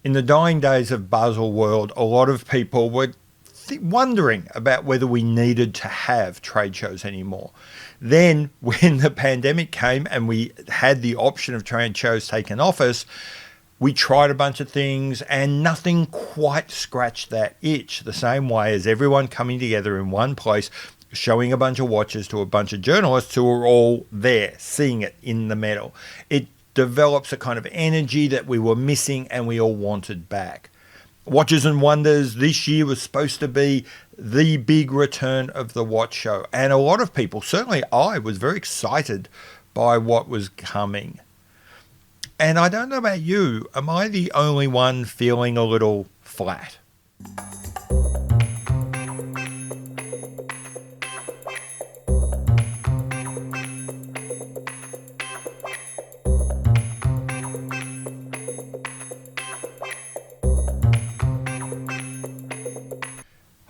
In the dying days of Basel World, a lot of people were wondering about whether we needed to have trade shows anymore. Then, when the pandemic came and we had the option of trade shows taken off us, we tried a bunch of things and nothing quite scratched that itch, the same way as everyone coming together in one place, showing a bunch of watches to a bunch of journalists who are all there, seeing it in the metal. It develops a kind of energy that we were missing and we all wanted back. Watches and Wonders this year was supposed to be the big return of the watch show. And a lot of people, certainly I, was very excited by what was coming. And I don't know about you, am I the only one feeling a little flat?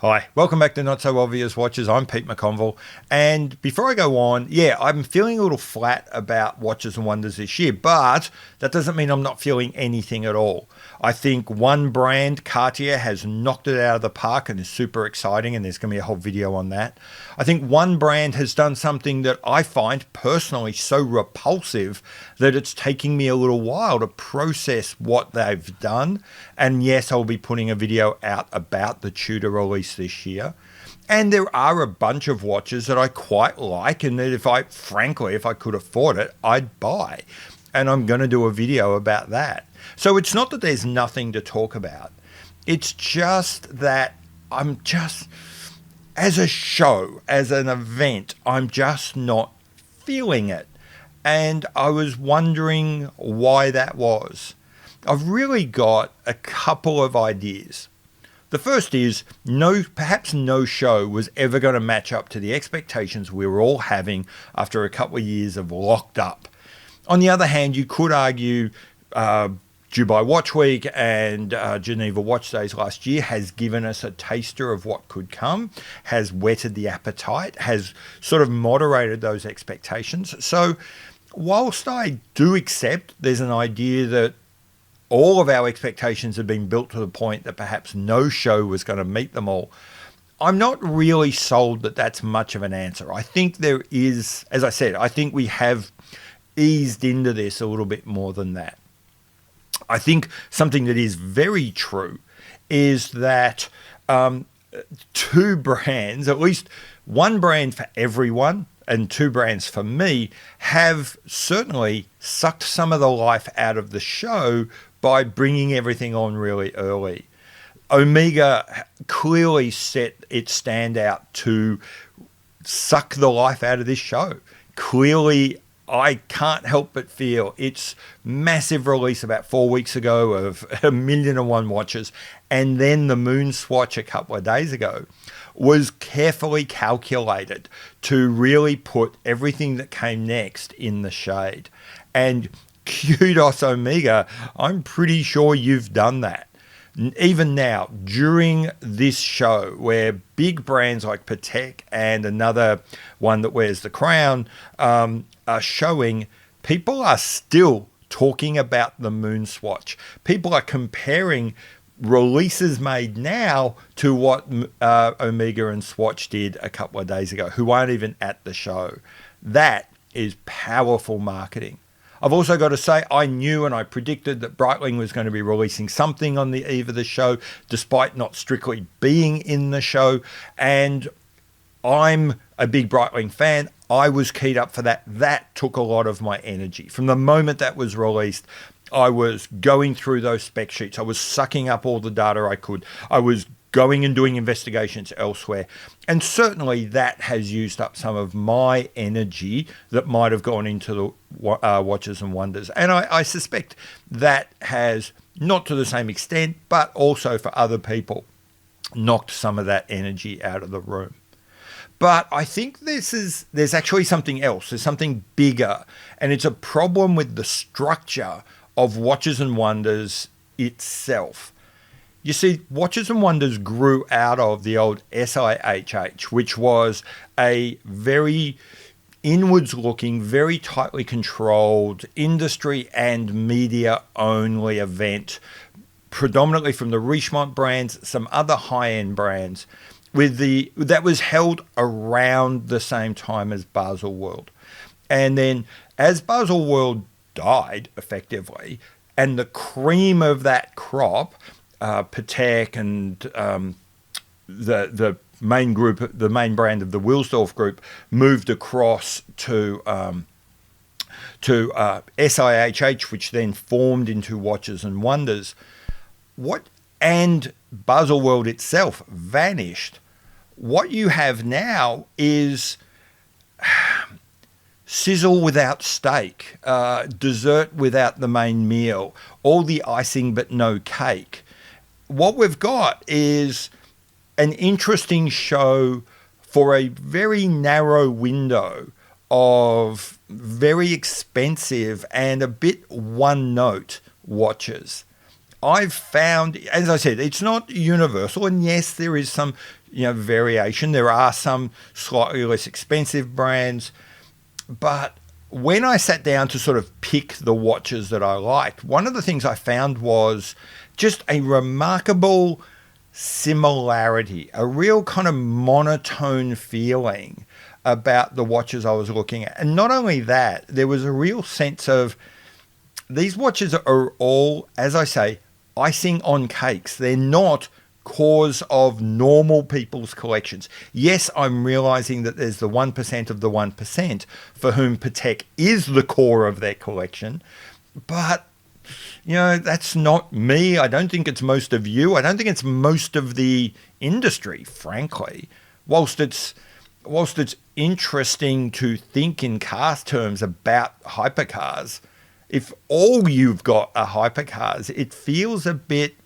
Hi, welcome back to Not So Obvious Watches. I'm Pete McConville. And before I go on, I'm feeling a little flat about Watches and Wonders this year, but that doesn't mean I'm not feeling anything at all. I think one brand, Cartier, has knocked it out of the park and is super exciting, and there's going to be a whole video on that. I think one brand has done something that I find personally so repulsive that it's taking me a little while to process what they've done. And yes, I'll be putting a video out about the Tudor release this year. And there are a bunch of watches that I quite like and that if I could afford it, I'd buy. And I'm going to do a video about that. So it's not that there's nothing to talk about. It's just that as a show, as an event, I'm just not feeling it. And I was wondering why that was. I've really got a couple of ideas. The first is perhaps no show was ever going to match up to the expectations we were all having after a couple of years of locked up. On the other hand, you could argue Dubai Watch Week and Geneva Watch Days last year has given us a taster of what could come, has whetted the appetite, has sort of moderated those expectations. So whilst I do accept there's an idea that all of our expectations have been built to the point that perhaps no show was going to meet them all, I'm not really sold that that's much of an answer. I think there is, as I said, I think we have eased into this a little bit more than that. I think something that is very true is that two brands, at least one brand for everyone and two brands for me, have certainly sucked some of the life out of the show by bringing everything on really early. Omega clearly set its standout to suck the life out of this show. Clearly, I can't help but feel its massive release about 4 weeks ago of 1,000,001 watches and then the moon swatch a couple of days ago was carefully calculated to really put everything that came next in the shade. And kudos Omega, I'm pretty sure you've done that. Even now, during this show, where big brands like Patek and another one that wears the crown are showing, people are still talking about the moon swatch. People are comparing releases made now to what Omega and Swatch did a couple of days ago, who aren't even at the show. That is powerful marketing. I've also got to say, I knew and I predicted that Breitling was going to be releasing something on the eve of the show, despite not strictly being in the show. And I'm a big Breitling fan. I was keyed up for that. That took a lot of my energy. From the moment that was released, I was going through those spec sheets. I was sucking up all the data I could. I was going and doing investigations elsewhere. And certainly that has used up some of my energy that might have gone into the Watches and Wonders. And I suspect that has, not to the same extent, but also for other people, knocked some of that energy out of the room. But I think there's actually something else. There's something bigger. And it's a problem with the structure of Watches and Wonders itself. You see, Watches and Wonders grew out of the old SIHH, which was a very inwards-looking, very tightly controlled industry and media-only event predominantly from the Richemont brands, some other high-end brands, that was held around the same time as Baselworld. And then as Baselworld died, effectively, and the cream of that crop, Patek and the main group, the main brand of the Wilsdorf group, moved across to SIHH, which then formed into Watches and Wonders. And Baselworld itself vanished. What you have now is sizzle without steak, dessert without the main meal, all the icing but no cake. What we've got is an interesting show for a very narrow window of very expensive and a bit one-note watches. I've found, as I said, it's not universal, and yes, there is some variation. There are some slightly less expensive brands, but when I sat down to sort of pick the watches that I liked, one of the things I found was just a remarkable similarity, a real kind of monotone feeling about the watches I was looking at. And not only that, there was a real sense of these watches are all, as I say, icing on cakes. They're not cause of normal people's collections. Yes, I'm realizing that there's the 1% of the 1% for whom Patek is the core of their collection, but that's not me. I don't think it's most of you. I don't think it's most of the industry, frankly. Whilst it's interesting to think in car terms about hypercars, if all you've got are hypercars, it feels a bit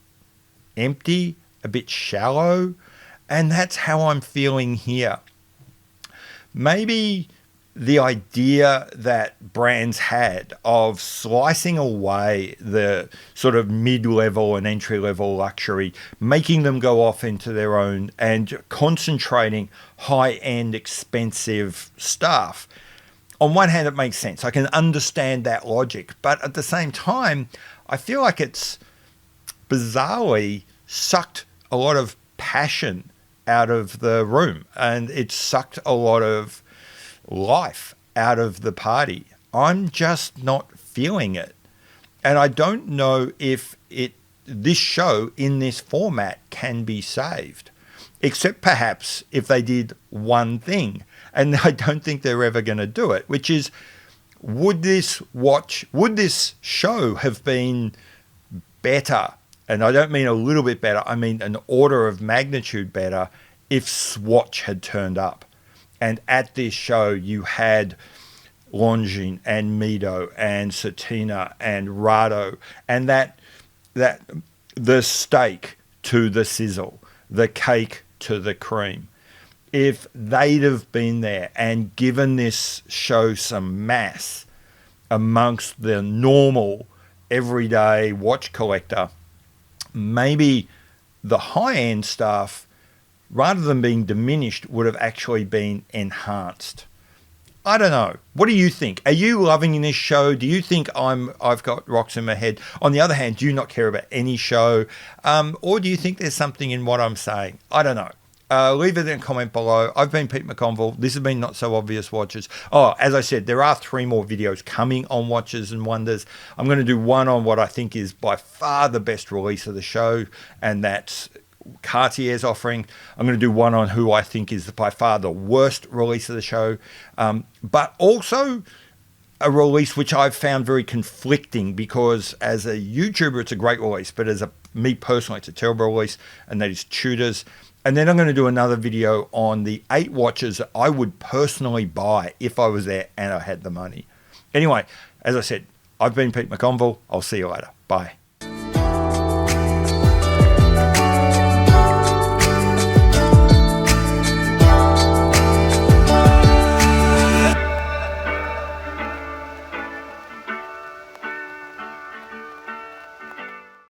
empty, a bit shallow, and that's how I'm feeling here. Maybe the idea that brands had of slicing away the sort of mid-level and entry-level luxury, making them go off into their own and concentrating high-end expensive stuff. On one hand, it makes sense. I can understand that logic. But at the same time, I feel like it's bizarrely sucked a lot of passion out of the room, and it sucked a lot of life out of the party. I'm just not feeling it. And I don't know if this show in this format can be saved, except perhaps if they did one thing. And I don't think they're ever going to do it, which is, would this show have been better? And I don't mean a little bit better, I mean an order of magnitude better if Swatch had turned up. And at this show, you had Longines and Mido and Satina and Rado, and that the steak to the sizzle, the cake to the cream. If they'd have been there and given this show some mass amongst the normal, everyday watch collector, maybe the high-end stuff, rather than being diminished, would have actually been enhanced. I don't know. What do you think? Are you loving this show? Do you think I've got rocks in my head? On the other hand, do you not care about any show? Or do you think there's something in what I'm saying? I don't know. Leave it in a comment below. I've been Pete McConville. This has been Not So Obvious Watches. Oh, as I said, there are 3 more videos coming on Watches and Wonders. I'm going to do one on what I think is by far the best release of the show, and that's Cartier's offering. I'm going to do one on who I think is by far the worst release of the show, but also a release which I've found very conflicting, because as a YouTuber it's a great release, but as me personally it's a terrible release, and that is Tudor's. And then I'm going to do another video on the 8 watches that I would personally buy if I was there and I had the money. Anyway, as I said, I've been Pete McConville. I'll see you later. Bye.